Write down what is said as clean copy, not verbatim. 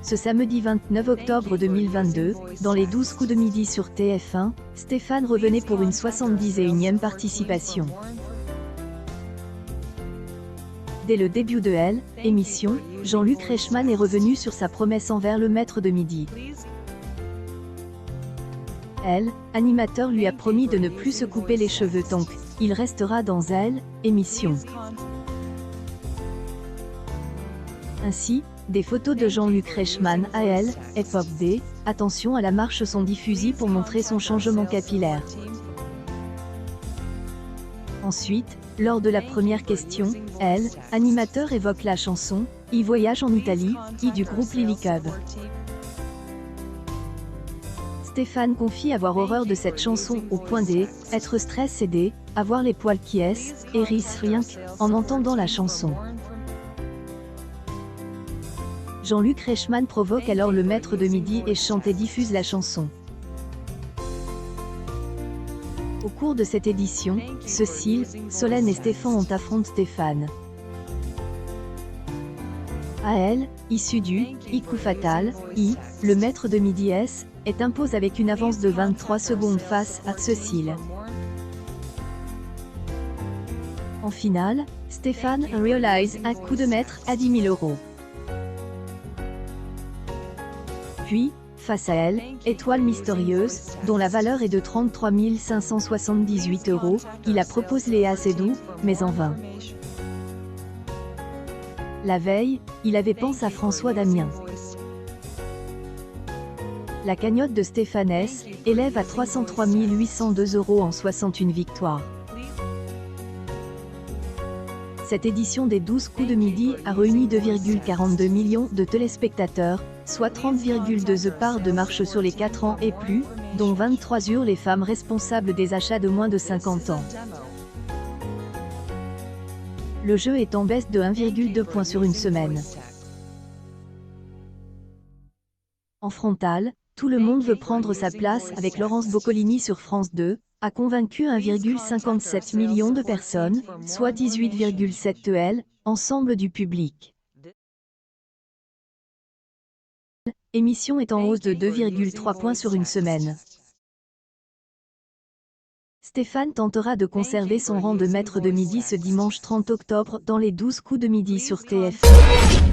Ce samedi 29 octobre 2022, dans les 12 coups de midi sur TF1, Stéphane revenait pour une 71e participation. Dès le début de Elle, émission, Jean-Luc Reichmann est revenu sur sa promesse envers le maître de midi. Elle, animateur lui a promis de ne plus se couper les cheveux tant qu'il restera dans Elle, émission. Ainsi, des photos de Jean-Luc Reichmann à Elle, Hip-Hop Day, attention à la marche sont diffusées pour montrer son changement capillaire. Ensuite, lors de la première question, Elle, animateur évoque la chanson « I voyage en Italie » du groupe Lily Cub. Stéphane confie avoir horreur de cette chanson au point d'être stressé avoir les poils qui hérissent rien qu'en entendant la chanson. Jean-Luc Reichmann provoque alors le maître de midi et chante et diffuse la chanson. Au cours de cette édition, Cécile, Solène et Stéphane ont affronté Stéphane. À Elle, issu du coup fatal, le maître de midi est impose avec une avance de 23 secondes face à Cécile. En finale, Stéphane réalise un coup de maître à 10 000 €. Puis, face à Elle, Étoile mystérieuse, dont la valeur est de 33 578 €, il la propose Léa Seydoux, mais en vain. La veille, il avait pensé à François Damien. La cagnotte de Stéphane élève à 303 802 € en 61 victoires. Cette édition des 12 coups de midi a réuni 2,42 millions de téléspectateurs, soit 30,2 parts de marche sur les 4 ans et plus, dont 23 les femmes responsables des achats de moins de 50 ans. Le jeu est en baisse de 1,2 point sur une semaine. En frontale, tout le monde veut prendre sa place avec Laurence Boccolini sur France 2, a convaincu 1,57 million de personnes, soit 18,7 ensemble du public. Émission est en hausse de 2,3 points sur une semaine. Stéphane tentera de conserver son rang de maître de midi ce dimanche 30 octobre dans les 12 coups de midi sur TF1.